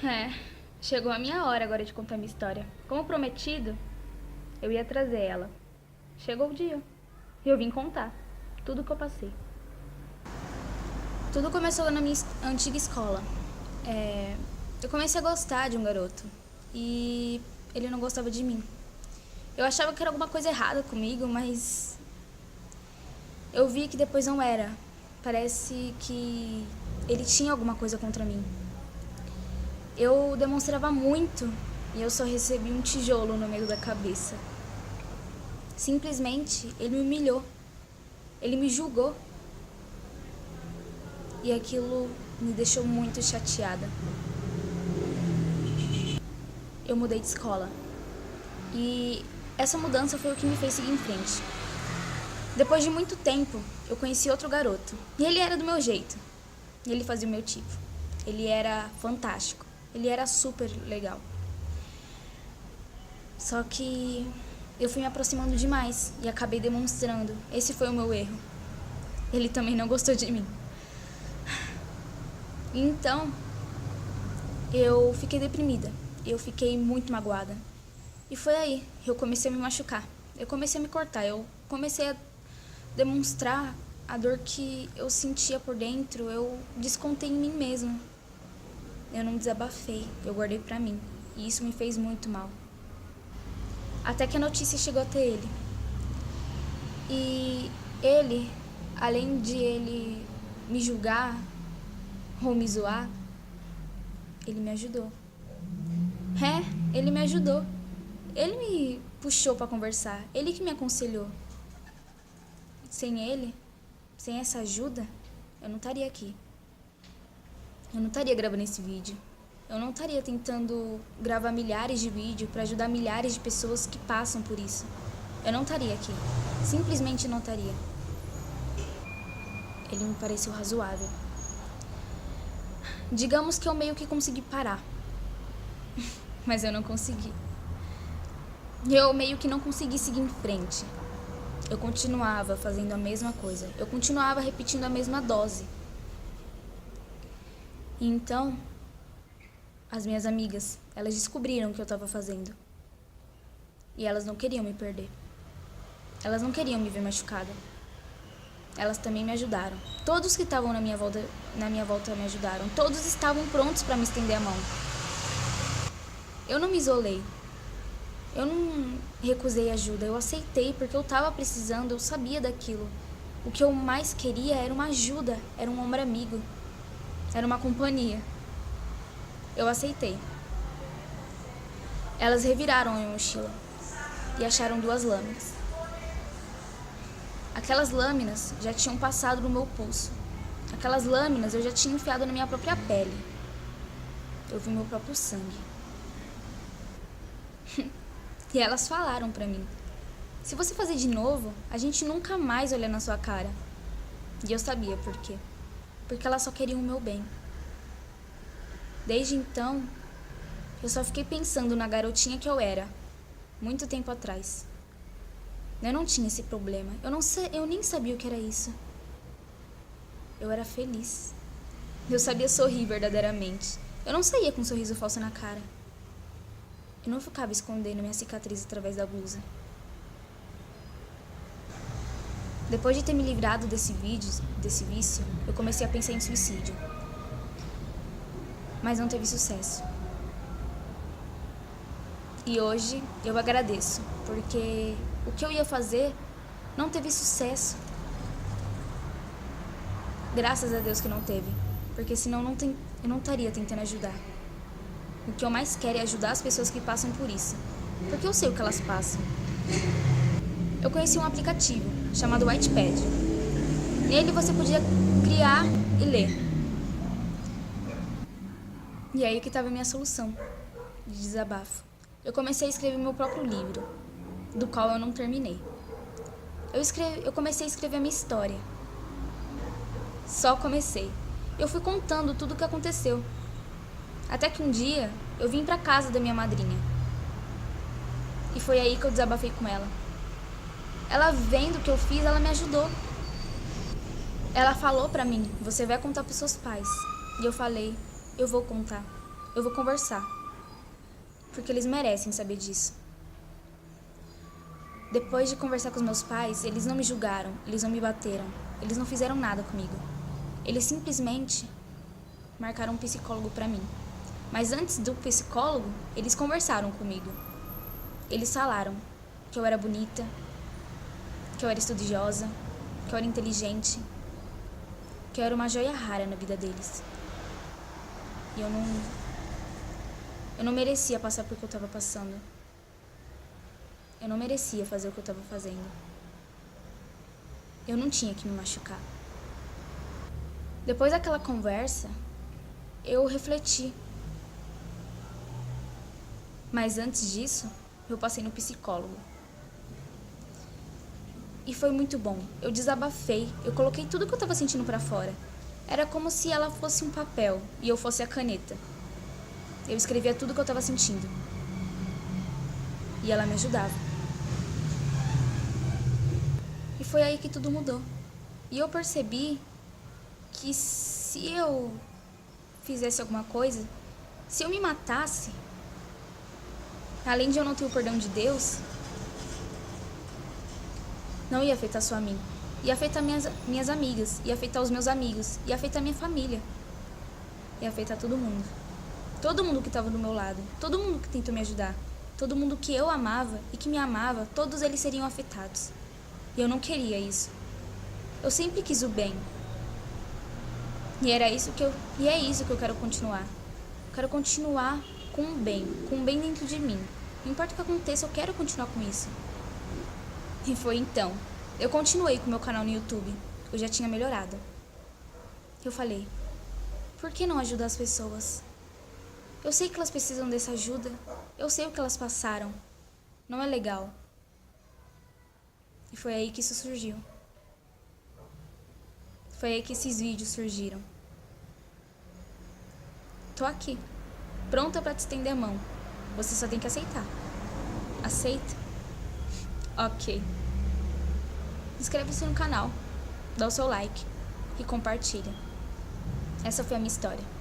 É, chegou a minha hora agora de contar minha história. Como prometido, eu ia trazer ela. Chegou o dia. E eu vim contar tudo o que eu passei. Tudo começou na minha antiga escola. Eu comecei a gostar de um garoto. E ele não gostava de mim. Eu achava que era alguma coisa errada comigo, mas eu vi que depois não era. Parece que ele tinha alguma coisa contra mim. Eu demonstrava muito e eu só recebi um tijolo no meio da cabeça. Simplesmente, ele me humilhou. Ele me julgou. E aquilo me deixou muito chateada. Eu mudei de escola. E essa mudança foi o que me fez seguir em frente. Depois de muito tempo, eu conheci outro garoto. E ele era do meu jeito. Ele fazia o meu tipo. Ele era fantástico. Ele era super legal. Só que eu fui me aproximando demais e acabei demonstrando. Esse foi o meu erro. Ele também não gostou de mim. Então, eu fiquei deprimida. Eu fiquei muito magoada. E foi aí que eu comecei a me machucar. Eu comecei a me cortar. Eu comecei a demonstrar a dor que eu sentia por dentro. Eu descontei em mim mesma. Eu não desabafei. Eu guardei pra mim. E isso me fez muito mal. Até que a notícia chegou até ele. E ele, além de ele me julgar ou me zoar, ele me ajudou. Ele me ajudou. Ele me puxou pra conversar. Ele que me aconselhou. Sem ele, sem essa ajuda, eu não estaria aqui. Eu não estaria gravando esse vídeo. Eu não estaria tentando gravar milhares de vídeos para ajudar milhares de pessoas que passam por isso. Eu não estaria aqui. Simplesmente não estaria. Ele me pareceu razoável. Digamos que eu meio que consegui parar. Mas eu não consegui. Eu meio que não consegui seguir em frente. Eu continuava fazendo a mesma coisa. Eu continuava repetindo a mesma dose. E então, as minhas amigas, elas descobriram o que eu estava fazendo. E elas não queriam me perder. Elas não queriam me ver machucada. Elas também me ajudaram. Todos que estavam na minha volta me ajudaram. Todos estavam prontos para me estender a mão. Eu não me isolei. Eu não recusei ajuda. Eu aceitei porque eu estava precisando, eu sabia daquilo. O que eu mais queria era uma ajuda, era um ombro amigo. Era uma companhia. Eu aceitei. Elas reviraram a minha mochila e acharam 2 lâminas. Aquelas lâminas já tinham passado no meu pulso. Aquelas lâminas eu já tinha enfiado na minha própria pele. Eu vi meu próprio sangue. E elas falaram pra mim: se você fazer de novo, a gente nunca mais olha na sua cara. E eu sabia por quê. Porque elas só queriam o meu bem. Desde então, eu só fiquei pensando na garotinha que eu era, muito tempo atrás. Eu não tinha esse problema. Eu nem sabia o que era isso. Eu era feliz. Eu sabia sorrir verdadeiramente. Eu não saía com um sorriso falso na cara. Eu não ficava escondendo minha cicatriz através da blusa. Depois de ter me livrado desse vício, eu comecei a pensar em suicídio. Mas não teve sucesso. E hoje eu agradeço, porque o que eu ia fazer não teve sucesso. Graças a Deus que não teve, porque senão eu não estaria tentando ajudar. O que eu mais quero é ajudar as pessoas que passam por isso, porque eu sei o que elas passam. Eu conheci um aplicativo chamado Whitepad. Nele você podia criar e ler. E aí que estava a minha solução de desabafo. Eu comecei a escrever meu próprio livro, do qual eu não terminei. Eu comecei a escrever a minha história. Só comecei. Eu fui contando tudo o que aconteceu. Até que um dia eu vim pra casa da minha madrinha. E foi aí que eu desabafei com ela. Ela vendo o que eu fiz, ela me ajudou. Ela falou pra mim: você vai contar pros seus pais. E eu falei: eu vou contar. Eu vou conversar. Porque eles merecem saber disso. Depois de conversar com os meus pais, eles não me julgaram, eles não me bateram, eles não fizeram nada comigo. Eles simplesmente marcaram um psicólogo pra mim. Mas antes do psicólogo, eles conversaram comigo. Eles falaram que eu era bonita, que eu era estudiosa, que eu era inteligente, que eu era uma joia rara na vida deles. E eu não merecia passar por que eu tava passando. Eu não merecia fazer o que eu tava fazendo. Eu não tinha que me machucar. Depois daquela conversa, eu refleti. Mas antes disso, eu passei no psicólogo. E foi muito bom. Eu desabafei, eu coloquei tudo que eu tava sentindo pra fora. Era como se ela fosse um papel e eu fosse a caneta. Eu escrevia tudo que eu tava sentindo. E ela me ajudava. E foi aí que tudo mudou. E eu percebi que se eu fizesse alguma coisa, se eu me matasse, além de eu não ter o perdão de Deus, não ia afetar só a mim. Ia afetar minhas amigas, ia afetar os meus amigos, ia afetar minha família. Ia afetar todo mundo. Todo mundo que estava do meu lado, todo mundo que tentou me ajudar, todo mundo que eu amava e que me amava, todos eles seriam afetados. E eu não queria isso. Eu sempre quis o bem. E é isso que eu quero continuar. Eu quero continuar com o bem dentro de mim. Não importa o que aconteça, eu quero continuar com isso. E foi então. Eu continuei com o meu canal no YouTube. Eu já tinha melhorado. Eu falei, por que não ajudar as pessoas? Eu sei que elas precisam dessa ajuda. Eu sei o que elas passaram. Não é legal. E foi aí que isso surgiu. Foi aí que esses vídeos surgiram. Tô aqui, pronta pra te estender a mão. Você só tem que aceitar. Aceita? Ok. Inscreva-se no canal, dá o seu like e compartilha. Essa foi a minha história.